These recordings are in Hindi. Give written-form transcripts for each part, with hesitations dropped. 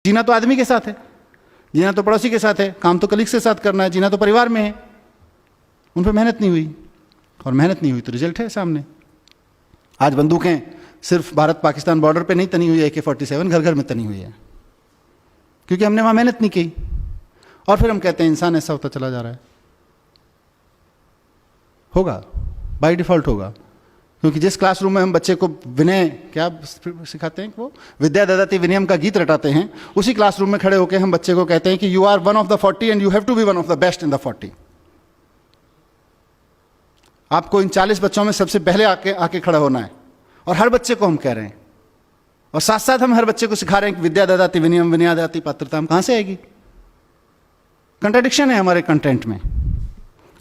जीना तो आदमी के साथ है, जीना तो पड़ोसी के साथ है, काम तो कलीग के साथ करना है, जीना तो परिवार में है। उन पर मेहनत नहीं हुई, और मेहनत नहीं हुई तो रिजल्ट है सामने। आज बंदूकें सिर्फ भारत पाकिस्तान बॉर्डर पे नहीं तनी हुई है, AK-47 घर घर में तनी हुई है, क्योंकि हमने वहां मेहनत नहीं की। और फिर हम कहते हैं इंसान ऐसा होता चला जा रहा है। होगा, बाय डिफॉल्ट होगा, क्योंकि जिस क्लासरूम में हम बच्चे को विनय क्या सिखाते हैं, वो विद्या ददाति विनयम का गीत रटाते हैं, उसी क्लासरूम में खड़े होकर हम बच्चे को कहते हैं कि you are one of the 40 and you have to be one of the best in the 40। आपको इन 40 बच्चों में सबसे पहले आके खड़ा होना है, और हर बच्चे को हम कह रहे हैं, और साथ साथ हम हर बच्चे को सिखा रहे हैं कि विद्या ददाति विनयम विनयादति पात्रता कहां से आएगी। कंट्राडिक्शन है हमारे कंटेंट में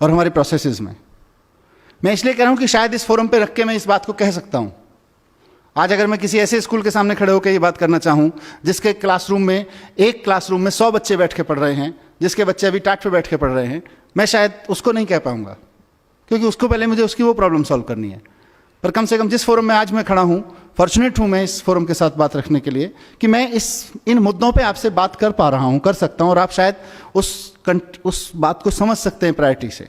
और हमारे प्रोसेसेस में। मैं इसलिए कह रहा हूं कि शायद इस फोरम पे रख के मैं इस बात को कह सकता हूं। आज अगर मैं किसी ऐसे स्कूल के सामने खड़े होकर ये बात करना चाहूं जिसके क्लासरूम में, एक क्लासरूम में 100 बच्चे बैठ के पढ़ रहे हैं, जिसके बच्चे अभी टाट पे बैठ के पढ़ रहे हैं, मैं शायद उसको नहीं कह पाऊंगा, क्योंकि उसको पहले मुझे उसकी वो प्रॉब्लम सॉल्व करनी है। पर कम से कम जिस फोरम में आज मैं खड़ा हूं, फॉर्चुनेट हूं मैं इस फोरम के साथ बात रखने के लिए कि मैं इन मुद्दों पे आपसे बात कर पा रहा हूं, कर सकता हूं, और आप शायद उस बात को समझ सकते हैं प्रायोरिटी से।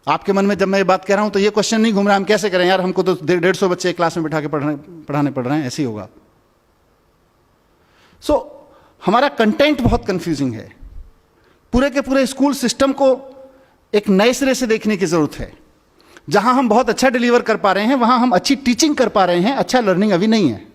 आपके मन में जब मैं ये बात कह रहा हूं तो ये क्वेश्चन नहीं घूम रहा हम कैसे करें यार, हमको तो 150 बच्चे क्लास में बिठा के पढ़ाने पड़ रहे हैं, ऐसे ही होगा। हमारा कंटेंट बहुत कंफ्यूजिंग है। पूरे के पूरे स्कूल सिस्टम को एक नए सिरे से देखने की जरूरत है। जहां हम बहुत अच्छा डिलीवर कर पा रहे हैं, वहां हम अच्छी टीचिंग कर पा रहे हैं, अच्छा लर्निंग अभी नहीं है।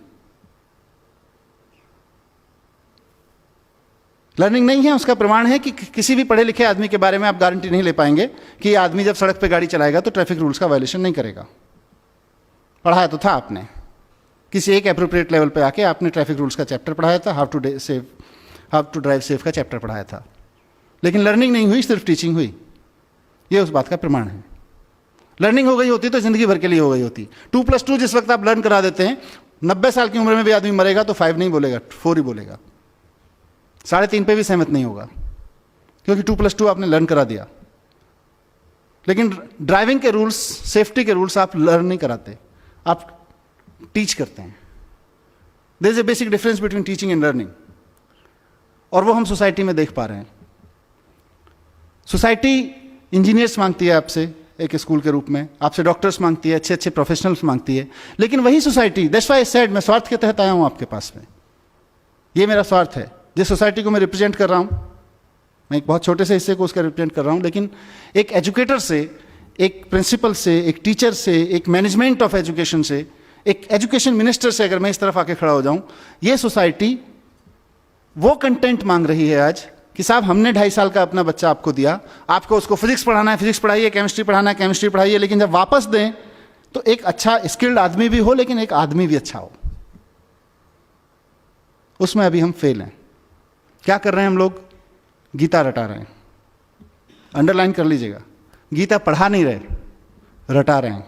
लर्निंग नहीं है, उसका प्रमाण है कि किसी भी पढ़े लिखे आदमी के बारे में आप गारंटी नहीं ले पाएंगे कि यह आदमी जब सड़क पे गाड़ी चलाएगा तो ट्रैफिक रूल्स का वायलेशन नहीं करेगा। पढ़ाया तो था आपने, किसी एक एप्रोप्रिएट लेवल पे आके आपने ट्रैफिक रूल्स का चैप्टर पढ़ाया था, हाउ टू ड्राइव सेफ का चैप्टर पढ़ाया था, लेकिन लर्निंग नहीं हुई, सिर्फ टीचिंग हुई। यह उस बात का प्रमाण है। लर्निंग हो गई होती तो जिंदगी भर के लिए हो गई होती। 2+2 जिस वक्त आप लर्न करा देते हैं, 90 साल की उम्र में भी आदमी मरेगा तो 5 नहीं बोलेगा, 4 ही बोलेगा। 3.5 पे भी सहमत नहीं होगा, क्योंकि 2+2 आपने लर्न करा दिया। लेकिन ड्राइविंग के रूल्स, सेफ्टी के रूल्स आप लर्न नहीं कराते, आप टीच करते हैं। There is a basic difference between teaching and learning, और वो हम सोसाइटी में देख पा रहे हैं। सोसाइटी इंजीनियर्स मांगती है आपसे एक स्कूल के रूप में, आपसे डॉक्टर्स मांगती है, अच्छे अच्छे प्रोफेशनल्स मांगती है, लेकिन वही society, that's why I said, मैं स्वार्थ के तहत आया हूं आपके पास में। ये मेरा स्वार्थ है, जिस सोसाइटी को मैं रिप्रेजेंट कर रहा हूं, मैं एक बहुत छोटे से हिस्से को उसका रिप्रेजेंट कर रहा हूं, लेकिन एक एजुकेटर से, एक प्रिंसिपल से, एक टीचर से, एक मैनेजमेंट ऑफ एजुकेशन से, एक एजुकेशन मिनिस्टर से अगर मैं इस तरफ आके खड़ा हो जाऊं, ये सोसाइटी वो कंटेंट मांग रही है आज कि साहब हमने 2.5 साल का अपना बच्चा आपको दिया, आपको उसको फिजिक्स पढ़ाना है, फिजिक्स पढ़ाइए, केमिस्ट्री पढ़ाना है, केमिस्ट्री पढ़ाइए, लेकिन जब वापस दें तो एक अच्छा स्किल्ड आदमी भी हो, लेकिन एक आदमी भी अच्छा हो। उसमें अभी हम फेल हैं। क्या कर रहे हैं हम लोग? गीता रटा रहे हैं। अंडरलाइन कर लीजिएगा, गीता पढ़ा नहीं रहे, रटा रहे हैं।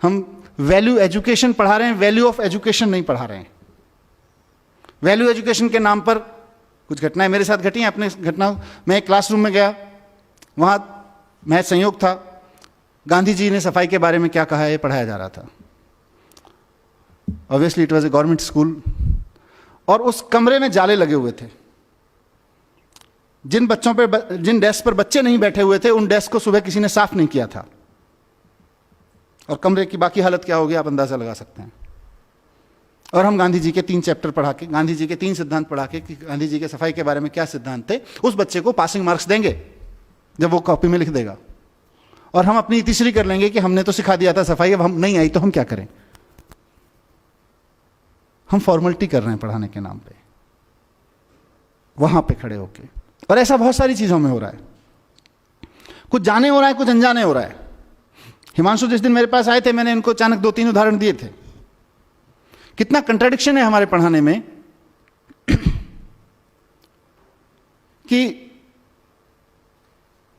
हम वैल्यू एजुकेशन पढ़ा रहे हैं, वैल्यू ऑफ एजुकेशन नहीं पढ़ा रहे हैं। वैल्यू एजुकेशन के नाम पर कुछ घटनाएं मेरे साथ घटी हैं। अपने घटना, मैं एक क्लासरूम में गया, वहां मैथ संयोग था, गांधी जी ने सफाई के बारे में क्या कहा है ये पढ़ाया जा रहा था। Obviously it was a government school, और उस कमरे में जाले लगे हुए थे। जिन डेस्क पर बच्चे नहीं बैठे हुए थे, उन डेस्क को सुबह किसी ने साफ नहीं किया था, और कमरे की बाकी हालत क्या होगी आप अंदाजा लगा सकते हैं। और हम गांधी जी के 3 चैप्टर पढ़ा के, गांधी जी के 3 सिद्धांत पढ़ा के कि गांधी जी के सफाई के बारे में क्या सिद्धांत थे, उस बच्चे को पासिंग मार्क्स देंगे जब वो कॉपी में लिख देगा, और हम अपनी तीसरी कर लेंगे कि हमने तो सिखा दिया था सफाई, अब हम नहीं आई तो हम क्या करें। हम फॉर्मेलिटी कर रहे हैं पढ़ाने के नाम पे, वहां पे खड़े होके। और ऐसा बहुत सारी चीजों में हो रहा है, कुछ जाने हो रहा है, कुछ अनजाने हो रहा है। हिमांशु जिस दिन मेरे पास आए थे, मैंने इनको अचानक 2-3 उदाहरण दिए थे। कितना कंट्राडिक्शन है हमारे पढ़ाने में कि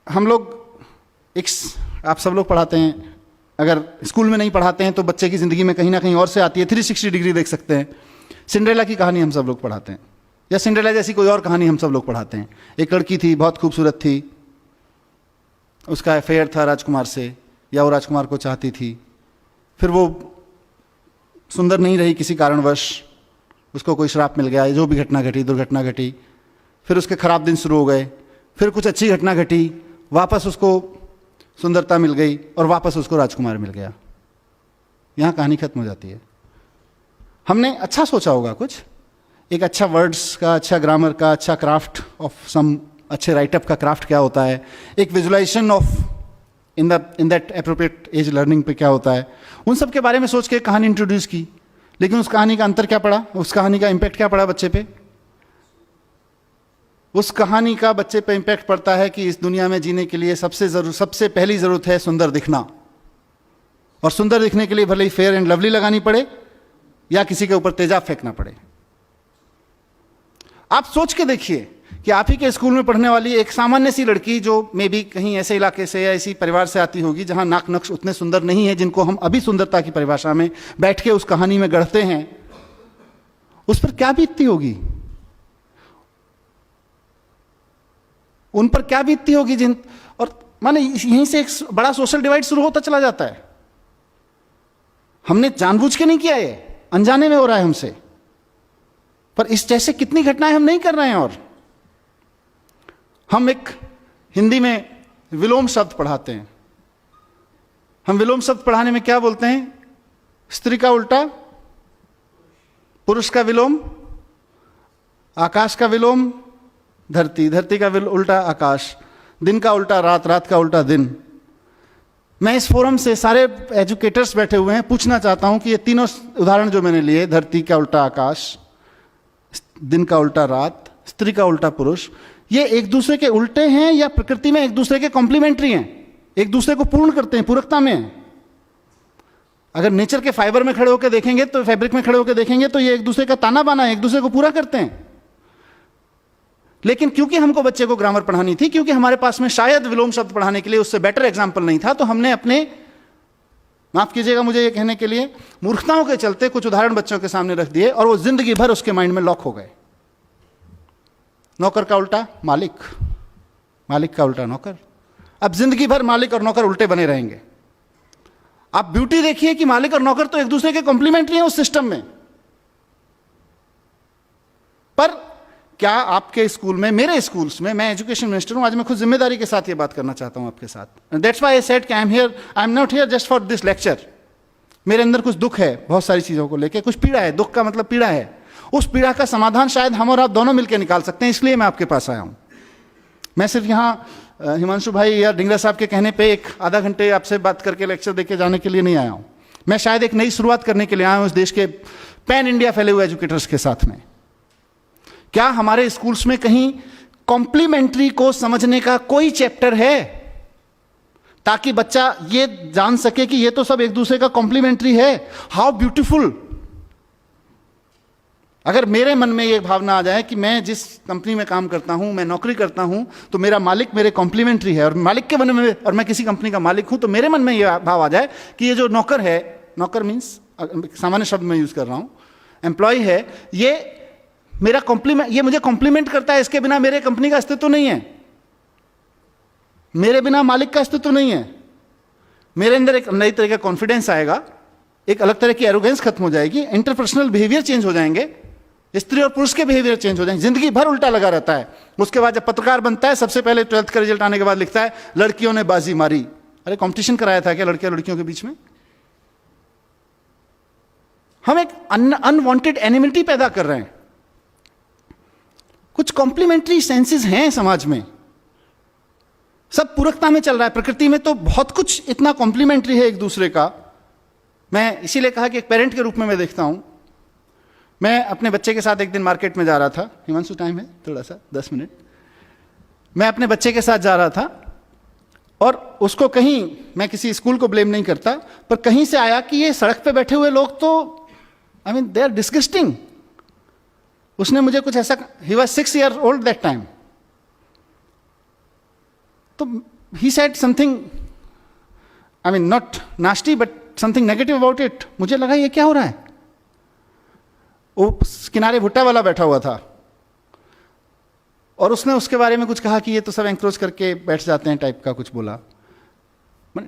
हम लोग आप सब लोग पढ़ाते हैं, अगर स्कूल में नहीं पढ़ाते हैं तो बच्चे की जिंदगी में कहीं ना कहीं और से आती है। 360 डिग्री देख सकते हैं। सिंड्रेला की कहानी हम सब लोग पढ़ाते हैं, या सिंड्रेला जैसी कोई और कहानी हम सब लोग पढ़ाते हैं। एक लड़की थी, बहुत खूबसूरत थी, उसका अफेयर था राजकुमार से, या वो राजकुमार को चाहती थी, फिर वो सुंदर नहीं रही किसी कारणवश, उसको कोई श्राप मिल गया, जो भी घटना घटी, दुर्घटना घटी, फिर उसके खराब दिन शुरू हो गए, फिर कुछ अच्छी घटना घटी, वापस उसको सुंदरता मिल गई और वापस उसको राजकुमार मिल गया। यहाँ कहानी खत्म हो जाती है। हमने अच्छा सोचा होगा, कुछ एक अच्छा वर्ड्स का, अच्छा ग्रामर का, अच्छा क्राफ्ट ऑफ सम, अच्छे राइटअप का क्राफ्ट क्या होता है, एक visualization of in that appropriate age learning पे क्या होता है, उन सब के बारे में सोच के कहानी इंट्रोड्यूस की। लेकिन उस कहानी का अंतर क्या पड़ा, उस कहानी का इम्पैक्ट क्या पड़ा बच्चे पे? उस कहानी का बच्चे पे इम्पैक्ट पड़ता है कि इस दुनिया में जीने के लिए सबसे पहली जरूरत है सुंदर दिखना, और सुंदर दिखने के लिए भले ही फेयर एंड लवली लगानी पड़े या किसी के ऊपर तेजाब फेंकना पड़े। आप सोच के देखिए कि आप ही के स्कूल में पढ़ने वाली एक सामान्य सी लड़की, जो मे बी कहीं ऐसे इलाके से या ऐसी परिवार से आती होगी जहां नाक नक्श उतने सुंदर नहीं है जिनको हम अभी सुंदरता की परिभाषा में बैठ के उस कहानी में गढ़ते हैं, उस पर क्या बीतती होगी, उन पर क्या बीतती होगी जिन, और माने यहीं से एक बड़ा सोशल डिवाइड शुरू होता चला जाता है। हमने जानबूझ के नहीं किया, ये अनजाने में हो रहा है हमसे, पर इस जैसे कितनी घटनाएं हम नहीं कर रहे हैं। और हम एक हिंदी में विलोम शब्द पढ़ाते हैं। हम विलोम शब्द पढ़ाने में क्या बोलते हैं? स्त्री का उल्टा पुरुष का विलोम, आकाश का विलोम धरती, धरती का उल्टा आकाश, दिन का उल्टा रात, रात का उल्टा दिन। मैं इस फोरम से सारे एजुकेटर्स बैठे हुए हैं, पूछना चाहता हूं कि ये तीनों उदाहरण जो मैंने लिए, धरती का उल्टा आकाश, दिन का उल्टा रात, स्त्री का उल्टा पुरुष, ये एक दूसरे के उल्टे हैं या प्रकृति में एक दूसरे के कॉम्प्लीमेंट्री हैं, एक दूसरे को पूर्ण करते हैं, पूरकता में हैं? अगर नेचर के फाइबर में खड़े होकर देखेंगे, तो फैब्रिक में खड़े होकर देखेंगे, तो ये एक दूसरे का ताना बाना है, एक दूसरे को पूरा करते हैं। लेकिन क्योंकि हमको बच्चे को ग्रामर पढ़ानी थी, क्योंकि हमारे पास में शायद विलोम शब्द पढ़ाने के लिए उससे बेटर एग्जाम्पल नहीं था, तो हमने अपने, माफ कीजिएगा मुझे ये कहने के लिए, मूर्खताओं के चलते कुछ उदाहरण बच्चों के सामने रख दिए और वो जिंदगी भर उसके माइंड में लॉक हो गए। नौकर का उल्टा मालिक, मालिक का उल्टा नौकर। अब जिंदगी भर मालिक और नौकर उल्टे बने रहेंगे। आप ब्यूटी देखिए कि मालिक और नौकर तो एक दूसरे के कॉम्प्लीमेंट्री हैं उस सिस्टम में, पर क्या आपके स्कूल में, मेरे स्कूल्स में, मैं एजुकेशन मिनिस्टर हूं, आज मैं खुद जिम्मेदारी के साथ ये बात करना चाहता हूं आपके साथ। दैट्स व्हाई आई सेड कि I am not here just for this lecture. मेरे अंदर कुछ दुख है बहुत सारी चीजों को लेकर, कुछ पीड़ा है, दुख का मतलब पीड़ा है। उस पीड़ा का समाधान शायद हम और आप दोनों मिलकर निकाल सकते हैं, इसलिए मैं आपके पास आया हूं। मैं सिर्फ यहां हिमांशु भाई या डिंगरा साहब के कहने पे एक आधा घंटे आपसे बात करके लेक्चर देके जाने के लिए नहीं आया हूं। मैं शायद एक नई शुरुआत करने के लिए आया हूं इस देश के पैन इंडिया फैले हुए एजुकेटर्स के साथ में। क्या हमारे स्कूल्स में कहीं कॉम्प्लीमेंट्री को समझने का कोई चैप्टर है, ताकि बच्चा ये जान सके कि ये तो सब एक दूसरे का कॉम्प्लीमेंट्री है? How beautiful. अगर मेरे मन में ये भावना आ जाए कि मैं जिस कंपनी में काम करता हूं, मैं नौकरी करता हूं, तो मेरा मालिक मेरे कॉम्प्लीमेंट्री है, और मालिक के मन में, और मैं किसी कंपनी का मालिक हूं, तो मेरे मन में ये भाव आ जाए कि ये जो नौकर है, नौकर मीन्स सामान्य शब्द में यूज कर रहा हूं, एम्प्लॉय है, ये मेरा कॉम्प्लीमेंट, ये मुझे कॉम्प्लीमेंट करता है, इसके बिना मेरे कंपनी का अस्तित्व नहीं है, मेरे बिना मालिक का अस्तित्व नहीं है। मेरे अंदर एक नई तरह का कॉन्फिडेंस आएगा, एक अलग तरह की एरोगेंस खत्म हो जाएगी, इंटरपर्सनल बिहेवियर चेंज हो जाएंगे, स्त्री और पुरुष के बिहेवियर चेंज हो जाएंगे। जिंदगी भर उल्टा लगा रहता है। उसके बाद जब पत्रकार बनता है, सबसे पहले 12th का रिजल्ट आने के बाद लिखता है लड़कियों ने बाजी मारी। अरे कंपटीशन कराया था क्या लड़के और लड़कियों के बीच में? हम एक अनवांटेड एनिमिटी पैदा कर रहे हैं। कुछ कॉम्प्लीमेंट्री सेंसेस हैं समाज में, सब पूरकता में चल रहा है। प्रकृति में तो बहुत कुछ इतना कॉम्प्लीमेंट्री है एक दूसरे का। मैं इसीलिए कहा कि एक पेरेंट के रूप में मैं देखता हूं। मैं अपने बच्चे के साथ एक दिन मार्केट में जा रहा था। हिमांशु टाइम है थोड़ा सा 10 मिनट। मैं अपने बच्चे के साथ जा रहा था और उसको कहीं, मैं किसी स्कूल को ब्लेम नहीं करता, पर कहीं से आया कि ये सड़क पे बैठे हुए लोग तो I mean they are disgusting. उसने मुझे कुछ ऐसा, he was 6 years old that time, तो he said something, I mean not nasty but something negative about it. मुझे लगा ये क्या हो रहा है। वो किनारे भुट्टा वाला बैठा हुआ था और उसने उसके बारे में कुछ कहा कि ये तो सब एंक्रोच करके बैठ जाते हैं टाइप का कुछ बोला।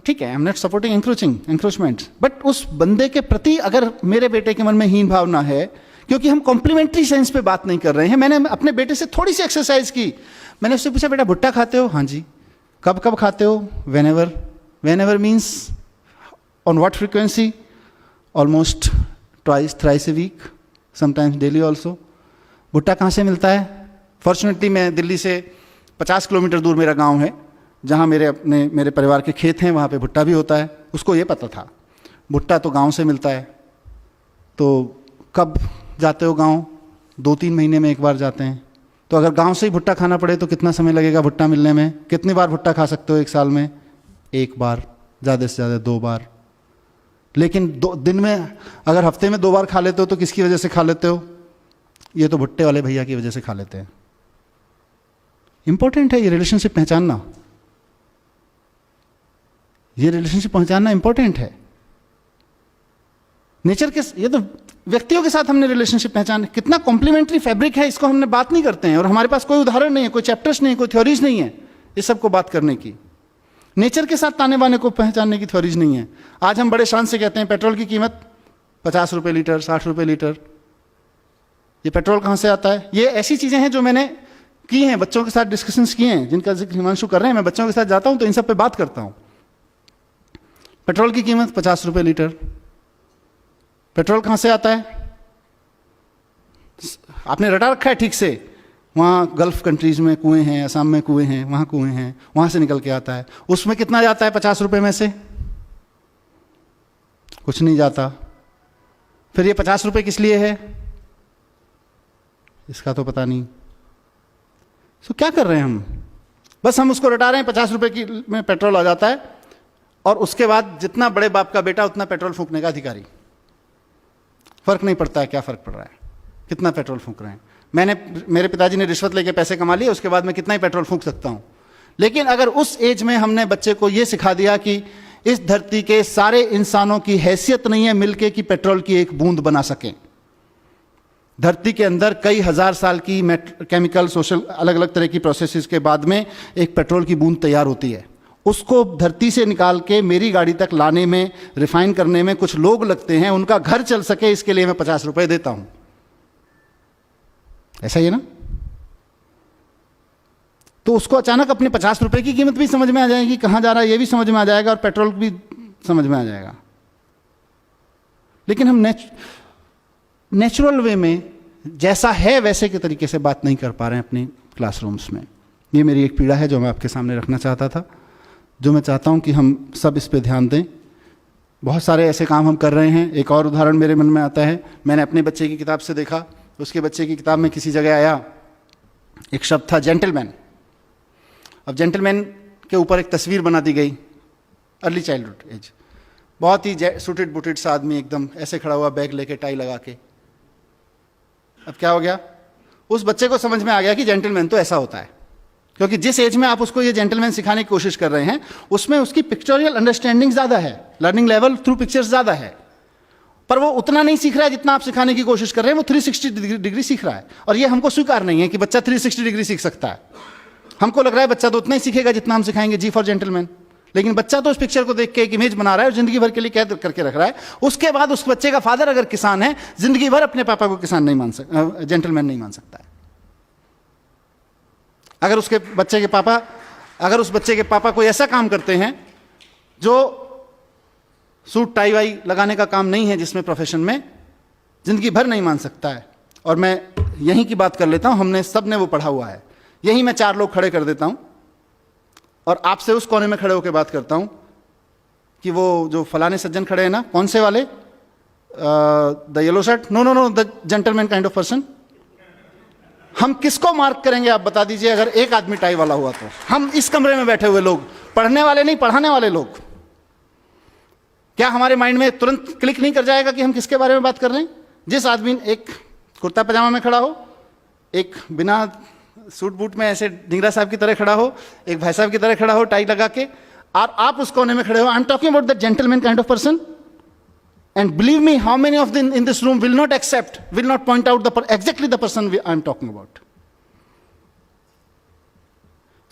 ठीक है, I am not supporting encroachment, but उस बंदे के प्रति अगर मेरे बेटे के मन में हीन भावना है क्योंकि हम कॉम्प्लीमेंट्री साइंस पे बात नहीं कर रहे हैं। मैंने अपने बेटे से थोड़ी सी एक्सरसाइज की, मैंने उससे पूछा बेटा भुट्टा खाते हो? हाँ जी। कब कब खाते हो? Whenever. Whenever means on what frequency? Almost twice thrice a week, sometimes daily also. भुट्टा कहाँ से मिलता है? फॉर्चुनेटली मैं दिल्ली से 50 किलोमीटर दूर मेरा गांव है, जहाँ मेरे परिवार के खेत हैं, वहाँ पे भुट्टा भी होता है। उसको ये पता था भुट्टा तो गांव से मिलता है। तो कब जाते हो गांव? 2-3 महीने में एक बार जाते हैं। तो अगर गांव से ही भुट्टा खाना पड़े तो कितना समय लगेगा भुट्टा मिलने में? कितनी बार भुट्टा खा सकते हो एक साल में? 1 बार, ज़्यादा से ज़्यादा 2 बार। लेकिन दिन में अगर हफ्ते में 2 बार खा लेते हो तो किसकी वजह से खा लेते हो? ये तो भुट्टे वाले भैया की वजह से खा लेते हैं। इंपॉर्टेंट है ये रिलेशनशिप पहचानना, ये रिलेशनशिप पहचानना इंपॉर्टेंट है। नेचर के, ये तो व्यक्तियों के साथ हमने रिलेशनशिप पहचान, कितना कॉम्प्लीमेंट्री फैब्रिक है, इसको हमने बात नहीं करते हैं। और हमारे पास कोई उदाहरण नहीं है, कोई चैप्टर्स नहीं है, कोई थ्योरीज नहीं है इस सबको बात करने की। नेचर के साथ ताने बाने को पहचानने की थ्योरीज नहीं है। आज हम बड़े शान से कहते हैं पेट्रोल की कीमत 50 रुपये लीटर, 60 रुपये लीटर। ये पेट्रोल कहाँ से आता है? ये ऐसी चीज़ें हैं जो मैंने की हैं, बच्चों के साथ डिस्कशंस किए हैं, जिनका जिक्र हिमांशु कर रहे हैं। मैं बच्चों के साथ जाता हूँ तो इन सब पे बात करता हूँ। पेट्रोल की कीमत 50 रुपये लीटर। पेट्रोल कहाँ से आता है? आपने रटा रखा है ठीक से, वहाँ गल्फ कंट्रीज में कुएं हैं, असम में कुएं हैं, वहाँ कुएं हैं, वहाँ से निकल के आता है। उसमें कितना जाता है 50 रुपये में से? कुछ नहीं जाता। फिर ये 50 रुपये किस लिए है? इसका तो पता नहीं। तो क्या कर रहे हैं हम? बस हम उसको रटा रहे हैं, 50 रुपये की में पेट्रोल आ जाता है, और उसके बाद जितना बड़े बाप का बेटा उतना पेट्रोल फूंकने का अधिकारी। फर्क नहीं पड़ता है क्या फर्क पड़ रहा है, कितना पेट्रोल फूंक रहे हैं। मेरे पिताजी ने रिश्वत लेके पैसे कमा लिए, उसके बाद मैं कितना ही पेट्रोल फूंक सकता हूं। लेकिन अगर उस एज में हमने बच्चे को यह सिखा दिया कि इस धरती के सारे इंसानों की हैसियत नहीं है मिलके कि पेट्रोल की एक बूंद बना सकें। धरती के अंदर कई हजार साल की केमिकल, सोशल, अलग अलग तरह की प्रोसेसेस के बाद में एक पेट्रोल की बूंद तैयार होती है। उसको धरती से निकाल के मेरी गाड़ी तक लाने में, रिफाइन करने में कुछ लोग लगते हैं, उनका घर चल सके इसके लिए मैं 50 रुपए देता हूं। ऐसा ही है ना? तो उसको अचानक अपने 50 रुपए की कीमत भी समझ में आ जाएगी, कहां जा रहा है ये भी समझ में आ जाएगा, और पेट्रोल भी समझ में आ जाएगा। लेकिन हम नेचुरल वे में जैसा है वैसे के तरीके से बात नहीं कर पा रहे हैं अपने क्लासरूम्स में। ये मेरी एक पीड़ा है जो मैं आपके सामने रखना चाहता था, जो मैं चाहता हूं कि हम सब इस पे ध्यान दें। बहुत सारे ऐसे काम हम कर रहे हैं। एक और उदाहरण मेरे मन में आता है, मैंने अपने बच्चे की किताब से देखा। उसके बच्चे की किताब में किसी जगह आया, एक शब्द था जेंटलमैन। अब जेंटलमैन के ऊपर एक तस्वीर बना दी गई, अर्ली चाइल्डहुड एज, बहुत ही सूटेड बुटेड सा आदमी, एकदम ऐसे खड़ा हुआ, बैग लेके, टाई लगा के। अब क्या हो गया? उस बच्चे को समझ में आ गया कि जेंटलमैन तो ऐसा होता है, क्योंकि जिस एज में आप उसको ये जेंटलमैन सिखाने की कोशिश कर रहे हैं उसमें उसकी पिक्चोरियल अंडरस्टैंडिंग ज्यादा है, लर्निंग लेवल थ्रू पिक्चर्स ज्यादा है, पर वो उतना नहीं सीख रहा है जितना आप सिखाने की कोशिश कर रहे हैं। वो 360 डिग्री सीख रहा है, और ये हमको स्वीकार नहीं है कि बच्चा 360 डिग्री सीख सकता है। हमको लग रहा है बच्चा तो उतना ही सीखेगा जितना हम सिखाएंगे जी फॉर जेंटलमैन। लेकिन बच्चा तो उस पिक्चर को देख के एक इमेज बना रहा है और जिंदगी भर के लिए कैद करके रख रहा है। उसके बाद उस बच्चे का फादर अगर किसान है, जिंदगी भर अपने पापा को किसान नहीं मान सकता, जेंटलमैन नहीं मान सकता है। अगर उस बच्चे के पापा कोई ऐसा काम करते हैं जो सूट टाई वाई लगाने का काम नहीं है, जिसमें प्रोफेशन में, जिंदगी भर नहीं मान सकता है। और मैं यहीं की बात कर लेता हूं, हमने सब ने वो पढ़ा हुआ है। यहीं मैं 4 लोग खड़े कर देता हूं और आपसे उस कोने में खड़े होकर बात करता हूं कि वो जो फलाने सज्जन खड़े हैं ना, कौन से वाले, the yellow shirt, no, the gentleman kind of person. हम किसको मार्क करेंगे आप बता दीजिए अगर एक आदमी टाई वाला हुआ तो? हम इस कमरे में बैठे हुए लोग, पढ़ने वाले नहीं, पढ़ाने वाले लोग, क्या हमारे माइंड में तुरंत क्लिक नहीं कर जाएगा कि हम किसके बारे में बात कर रहे हैं? जिस आदमी एक कुर्ता पजामा में खड़ा हो, एक बिना सूट बूट में ऐसे ढिंगरा साहब की तरह खड़ा हो, एक भाई साहब की तरह खड़ा हो टाई लगा के, और आप उस कोने में खड़े हो। I am talking about the gentleman kind of person, and believe me, how many of them in this room will not accept, will not point out exactly the person I am talking about.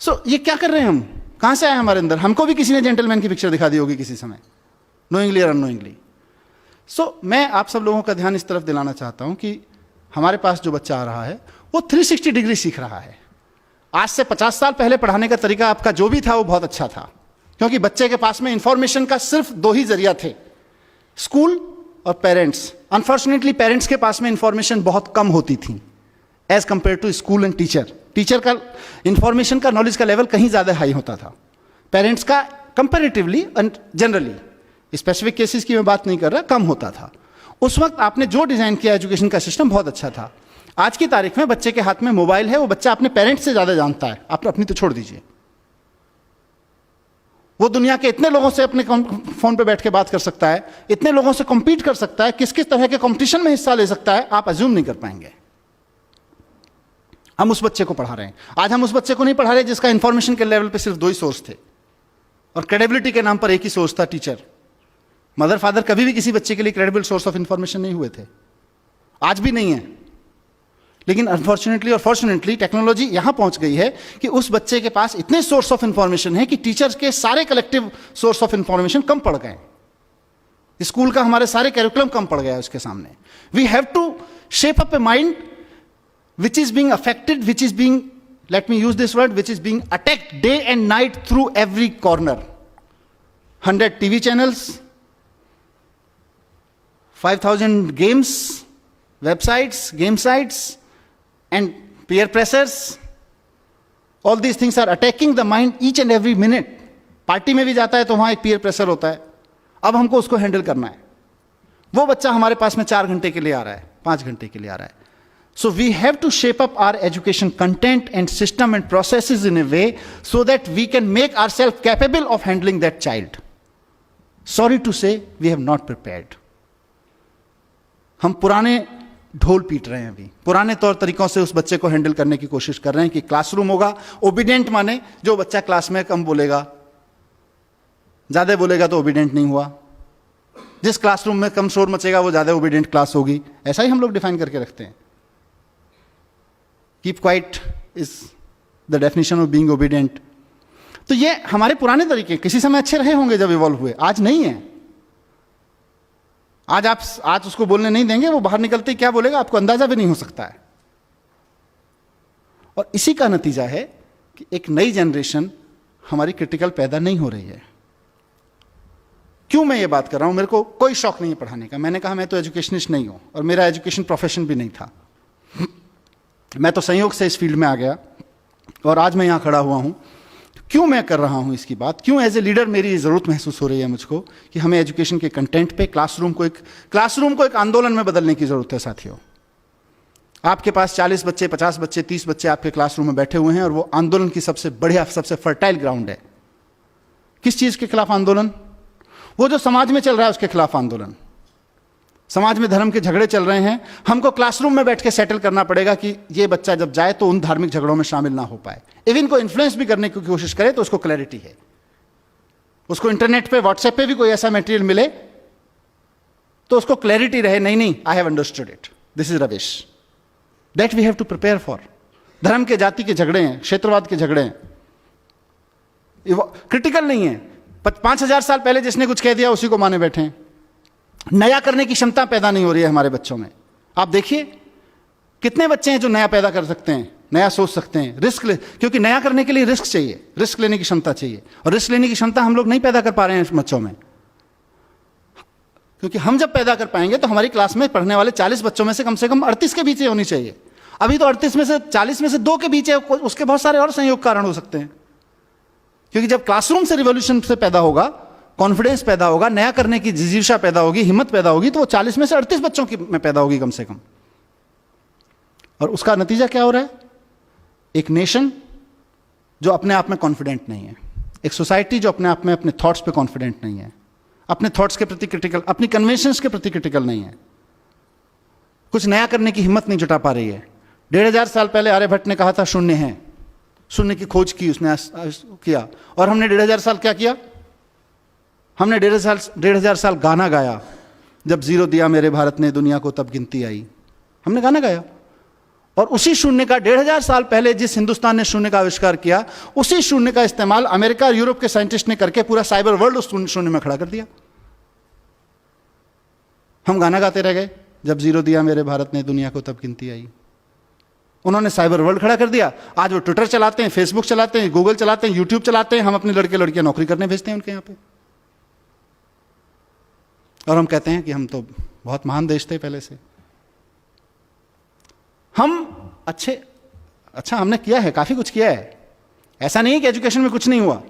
So ये क्या कर रहे हैं हम? कहां से आए हमारे अंदर? हमको भी किसी ने जेंटलमैन की पिक्चर दिखा दी होगी किसी समय, नोइंगली और अननोइंगली। सो मैं आप सब लोगों का ध्यान इस तरफ दिलाना चाहता हूं कि हमारे पास जो बच्चा आ रहा है वो 360 डिग्री सीख रहा है। आज से 50 साल पहले पढ़ाने का तरीका आपका जो भी था वो बहुत अच्छा था, क्योंकि बच्चे के पास में इंफॉर्मेशन का सिर्फ 2 ही जरिया थे, स्कूल और पेरेंट्स। अनफॉर्चुनेटली पेरेंट्स के पास में इंफॉर्मेशन बहुत कम होती थी as compare to school and teacher. Teacher का इंफॉर्मेशन का, नॉलेज का लेवल कहीं ज़्यादा हाई होता था, पेरेंट्स का comparatively and generally, specific cases की मैं बात नहीं कर रहा, कम होता था। उस वक्त आपने जो डिज़ाइन किया एजुकेशन का सिस्टम बहुत अच्छा था। आज की तारीख में बच्चे के हाथ में मोबाइल है, वो बच्चा अपने पेरेंट्स से ज़्यादा जानता है, आप अपनी तो छोड़ दीजिए। वो दुनिया के इतने लोगों से अपने फोन पे बैठ के बात कर सकता है, इतने लोगों से कॉम्पीट कर सकता है, किस किस तरह के कॉम्पिटिशन में हिस्सा ले सकता है, आप अज्यूम नहीं कर पाएंगे। हम उस बच्चे को पढ़ा रहे हैं। आज हम उस बच्चे को नहीं पढ़ा रहे जिसका इंफॉर्मेशन के लेवल पे सिर्फ 2 ही सोर्स थे और क्रेडिबिलिटी के नाम पर एक ही सोर्स था, टीचर। मदर फादर कभी भी किसी बच्चे के लिए क्रेडिबल सोर्स ऑफ इंफॉर्मेशन नहीं हुए थे, आज भी नहीं है। लेकिन अनफॉर्चुनेटली और फॉर्चुनेटली टेक्नोलॉजी यहां पहुंच गई है कि उस बच्चे के पास इतने सोर्स ऑफ इंफॉर्मेशन है कि टीचर्स के सारे कलेक्टिव सोर्स ऑफ इंफॉर्मेशन कम पड़ गए। स्कूल का हमारे सारे कैरिकुलम कम पड़ गया है उसके सामने। We have to shape up a mind which is being affected, which is being, let me use this word, which is being attacked day and night through every corner. 100 TV channels, 5,000 games, websites, game sites, and peer pressures. All these things are attacking the mind each and every minute. Party में भी जाता है तो वहाँ एक peer pressure होता है, अब हमको उसको हैंडल करना है। वो बच्चा हमारे पास में 4 घंटे के लिए आ रहा है, 5 घंटे के लिए आ रहा है। So we have to shape up our education content and system and processes in a way so that we can make ourselves capable of handling that child. Sorry to say, we have not prepared. हम पुराने ढोल पीट रहे हैं अभी, पुराने तौर तरीकों से उस बच्चे को हैंडल करने की कोशिश कर रहे हैं कि क्लासरूम होगा, ओबीडेंट माने जो बच्चा क्लास में कम बोलेगा, ज्यादा बोलेगा तो ओबीडेंट नहीं हुआ, जिस क्लासरूम में कम शोर मचेगा वो ज्यादा ओबीडेंट क्लास होगी। ऐसा ही हम लोग डिफाइन करके रखते हैं। Keep quiet is the definition of being obedient. तो ये हमारे पुराने तरीके किसी समय अच्छे रहे होंगे जब इवॉल्व हुए, आज नहीं है। आज उसको बोलने नहीं देंगे, वो बाहर निकलते ही क्या बोलेगा आपको अंदाजा भी नहीं हो सकता है। और इसी का नतीजा है कि एक नई जनरेशन हमारी क्रिटिकल पैदा नहीं हो रही है। क्यों मैं ये बात कर रहा हूं? मेरे को कोई शौक नहीं है पढ़ाने का। मैंने कहा मैं तो एजुकेशनिस्ट नहीं हूं और मेरा एजुकेशन प्रोफेशन भी नहीं था। मैं तो संयोग से इस फील्ड में आ गया और आज मैं यहाँ खड़ा हुआ हूँ। क्यों मैं कर रहा हूँ इसकी बात, क्यों एज ए लीडर मेरी ज़रूरत महसूस हो रही है मुझको कि हमें एजुकेशन के कंटेंट पे क्लासरूम को एक आंदोलन में बदलने की ज़रूरत है। साथियों, आपके पास 40 बच्चे, 50 बच्चे, 30 बच्चे आपके क्लासरूम में बैठे हुए हैं और वो आंदोलन की सबसे बढ़िया, सबसे फर्टाइल ग्राउंड है। किस चीज़ के खिलाफ आंदोलन? वो जो समाज में चल रहा है उसके खिलाफ आंदोलन। समाज में धर्म के झगड़े चल रहे हैं, हमको क्लासरूम में बैठ के सेटल करना पड़ेगा कि ये बच्चा जब जाए तो उन धार्मिक झगड़ों में शामिल ना हो पाए। इवन को इन्फ्लुएंस भी करने की कोशिश करे तो उसको क्लैरिटी है, उसको इंटरनेट पे, व्हाट्सएप पे भी कोई ऐसा मटेरियल मिले तो उसको क्लैरिटी रहे, नहीं I have understood it, this is rubbish. That we have to prepare for. धर्म के, जाति के झगड़े हैं, क्षेत्रवाद के झगड़े हैं, क्रिटिकल नहीं है। 5000 साल पहले जिसने कुछ कह दिया उसी को माने बैठे हैं। नया करने की क्षमता पैदा नहीं हो रही है हमारे बच्चों में। आप देखिए कितने बच्चे हैं जो नया पैदा कर सकते हैं, नया सोच सकते हैं, क्योंकि नया करने के लिए रिस्क चाहिए, रिस्क लेने की क्षमता चाहिए, और रिस्क लेने की क्षमता हम लोग नहीं पैदा कर पा रहे हैं बच्चों में। क्योंकि हम जब पैदा कर पाएंगे तो हमारी क्लास में पढ़ने वाले 40 बच्चों में से कम 38 के बीच होनी चाहिए। अभी तो 38 में से 40 में से 2 के बीच है, उसके बहुत सारे और संयोग कारण हो सकते हैं। क्योंकि जब क्लासरूम से रिवॉल्यूशन से पैदा होगा, कॉन्फिडेंस पैदा होगा, नया करने की जिजीशा पैदा होगी, हिम्मत पैदा होगी, तो वो 40 में से 38 बच्चों की में पैदा होगी कम से कम। और उसका नतीजा क्या हो रहा है? एक नेशन जो अपने आप में कॉन्फिडेंट नहीं है, एक सोसाइटी जो अपने आप में अपने थॉट्स पे कॉन्फिडेंट नहीं है, अपने थॉट्स के प्रति क्रिटिकल, अपनी कन्वेंशंस के प्रति क्रिटिकल नहीं है, कुछ नया करने की हिम्मत नहीं जुटा पा रही है। 1500 साल पहले आर्यभट्ट ने कहा था शून्य है, शून्य की खोज की उसने किया, और हमने 1500 साल क्या किया? हमने 1500 साल गाना गाया, जब जीरो दिया मेरे भारत ने दुनिया को तब गिनती आई। हमने गाना गाया, और उसी शून्य का 1500 साल पहले जिस हिंदुस्तान ने शून्य का आविष्कार किया, उसी शून्य का इस्तेमाल अमेरिका और यूरोप के साइंटिस्ट ने करके पूरा साइबर वर्ल्ड उस शून्य में खड़ा कर दिया। हम गाना गाते रह गए, जब जीरो दिया मेरे भारत ने दुनिया को तब गिनती आई। उन्होंने साइबर वर्ल्ड खड़ा कर दिया। आज वो ट्विटर चलाते हैं, फेसबुक चलाते हैं, गूगल चलाते हैं, यूट्यूब चलाते हैं। हम अपने लड़के लड़कियां नौकरी करने भेजते हैं उनके यहाँ पे, और हम कहते हैं कि हम तो बहुत महान देश थे पहले से। हम अच्छा हमने किया है, काफी कुछ किया है। ऐसा नहीं है कि एजुकेशन में कुछ नहीं हुआ।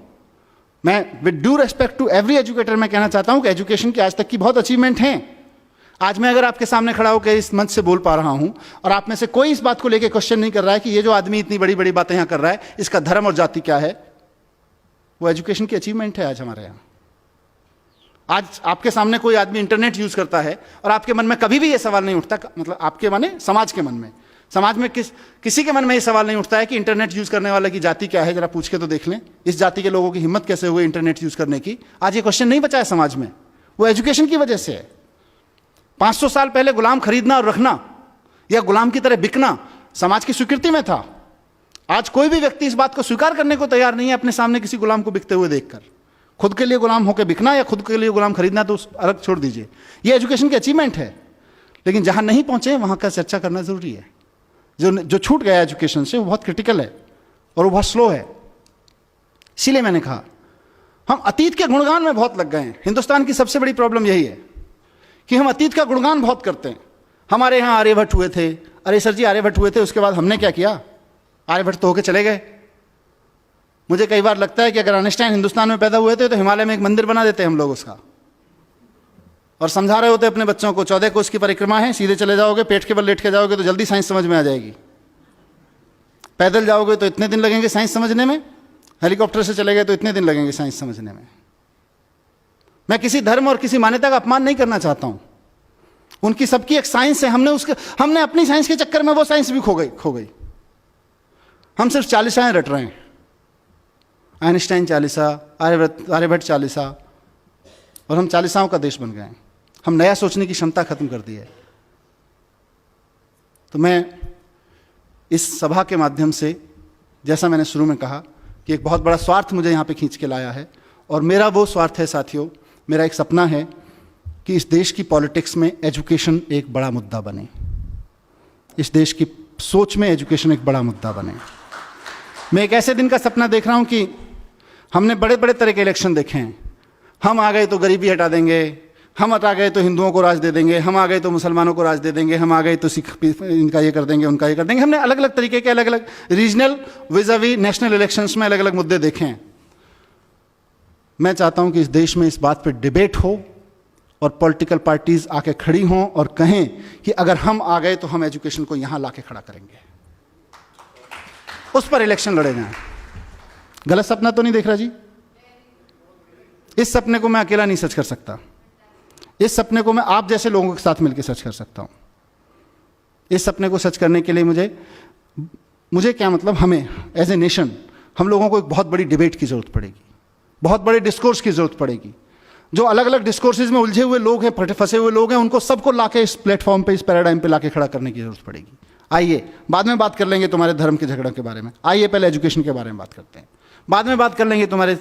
मैं with due respect to every educator मैं कहना चाहता हूं कि एजुकेशन की आज तक की बहुत अचीवमेंट हैं। आज मैं अगर आपके सामने खड़ा होकर इस मंच से बोल पा रहा हूं और आप में से कोई इस बात को लेकर क्वेश्चन नहीं कर रहा है कि ये जो आदमी इतनी बड़ी बड़ी बातें यहां कर रहा है इसका धर्म और जाति क्या है, वो एजुकेशन की अचीवमेंट है आज हमारे यहां। आज आपके सामने कोई आदमी इंटरनेट यूज करता है और आपके मन में कभी भी ये सवाल नहीं उठता, मतलब आपके माने समाज के मन में, समाज में किसी के मन में ये सवाल नहीं उठता है कि इंटरनेट यूज करने वाले की जाति क्या है, जरा पूछ के तो देख लें। इस जाति के लोगों की हिम्मत कैसे हुई इंटरनेट यूज करने की? आज ये क्वेश्चन नहीं बचा है समाज में, वो एजुकेशन की वजह से है। 500 साल पहले गुलाम खरीदना और रखना या गुलाम की तरह बिकना समाज की स्वीकृति में था। आज कोई भी व्यक्ति इस बात को स्वीकार करने को तैयार नहीं है अपने सामने किसी गुलाम को बिकते हुए देखकर। खुद के लिए गुलाम होकर बिकना या खुद के लिए गुलाम खरीदना तो अलग छोड़ दीजिए, ये एजुकेशन की अचीवमेंट है। लेकिन जहां नहीं पहुंचे वहां का चर्चा करना जरूरी है। जो छूट गया एजुकेशन से वो बहुत क्रिटिकल है और वो बहुत स्लो है। इसीलिए मैंने कहा हम अतीत के गुणगान में बहुत लग गए हैं। हिंदुस्तान की सबसे बड़ी प्रॉब्लम यही है कि हम अतीत का गुणगान बहुत करते हैं। हमारे यहां आर्यभट्ट हुए थे, अरे सर जी आर्यभट्ट हुए थे, उसके बाद हमने क्या किया? आर्यभट्ट तो होके चले गए। मुझे कई बार लगता है कि अगर आइंस्टाइन हिंदुस्तान में पैदा हुए थे तो हिमालय में एक मंदिर बना देते हम लोग उसका, और समझा रहे होते अपने बच्चों को 14 कोस की परिक्रमा है, सीधे चले जाओगे, पेट के बल लेट के जाओगे तो जल्दी साइंस समझ में आ जाएगी। पैदल जाओगे तो इतने दिन लगेंगे साइंस समझने में, हेलीकॉप्टर से चले गए तो इतने दिन लगेंगे साइंस समझने में। मैं किसी धर्म और किसी मान्यता का अपमान नहीं करना चाहता हूं, उनकी सबकी एक साइंस है। हमने अपनी साइंस के चक्कर में वो साइंस भी खो गई। हम सिर्फ 40 रट रहे हैं, आइंस्टाइन 40, आर्यभट्ट 40, और हम 40 का देश बन गए हैं। हम नया सोचने की क्षमता खत्म कर दी है। तो मैं इस सभा के माध्यम से, जैसा मैंने शुरू में कहा कि एक बहुत बड़ा स्वार्थ मुझे यहाँ पे खींच के लाया है, और मेरा वो स्वार्थ है साथियों, मेरा एक सपना है कि इस देश की पॉलिटिक्स में एजुकेशन एक बड़ा मुद्दा बने। इस देश की सोच में एजुकेशन एक बड़ा मुद्दा बने। मैं एक ऐसे दिन का सपना देख रहा हूं कि हमने बड़े बड़े तरह के इलेक्शन देखे हैं। हम आ गए तो गरीबी हटा देंगे, हम हटा गए तो हिंदुओं को राज दे देंगे, हम आ गए तो मुसलमानों को राज दे देंगे, हम आ गए तो सिख इनका ये कर देंगे, उनका ये कर देंगे। हमने अलग अलग तरीके के अलग अलग रीजनल विज़ावी नेशनल इलेक्शंस में अलग अलग मुद्दे देखे हैं। मैं चाहता हूं कि इस देश में इस बात पर डिबेट हो और पॉलिटिकल पार्टीज आके खड़ी हों और कहें कि अगर हम आ गए तो हम एजुकेशन को यहां लाके खड़ा करेंगे, उस पर इलेक्शन लड़े जाएं। गलत सपना तो नहीं देख रहा जी? इस सपने को मैं अकेला नहीं सच कर सकता, इस सपने को मैं आप जैसे लोगों के साथ मिलकर सच कर सकता हूं। इस सपने को सच करने के लिए मुझे क्या मतलब, हमें एज ए नेशन हम लोगों को एक बहुत बड़ी डिबेट की जरूरत पड़ेगी, बहुत बड़े डिस्कोर्स की जरूरत पड़ेगी। जो अलग अलग डिस्कोर्सेज में उलझे हुए लोग हैं, फंसे हुए लोग हैं, उनको सबको लाके इस प्लेटफॉर्म पे, इस पैराडाइम पे लाके खड़ा करने की जरूरत पड़ेगी। आइए बाद में बात कर लेंगे तुम्हारे धर्म के झगड़ों के बारे में, आइए पहले एजुकेशन के बारे में बात करते हैं। बाद में बात कर लेंगे तुम्हारे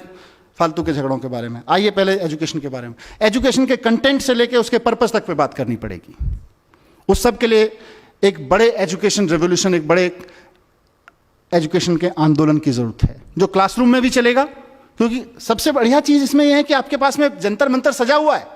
फालतू के झगड़ों के बारे में, आइए पहले एजुकेशन के बारे में। एजुकेशन के कंटेंट से लेके उसके पर्पस तक पे बात करनी पड़ेगी। उस सब के लिए एक बड़े एजुकेशन रेवोल्यूशन, एक बड़े एजुकेशन के आंदोलन की जरूरत है, जो क्लासरूम में भी चलेगा। क्योंकि सबसे बढ़िया चीज इसमें यह है कि आपके पास में जंतर मंतर सजा हुआ है।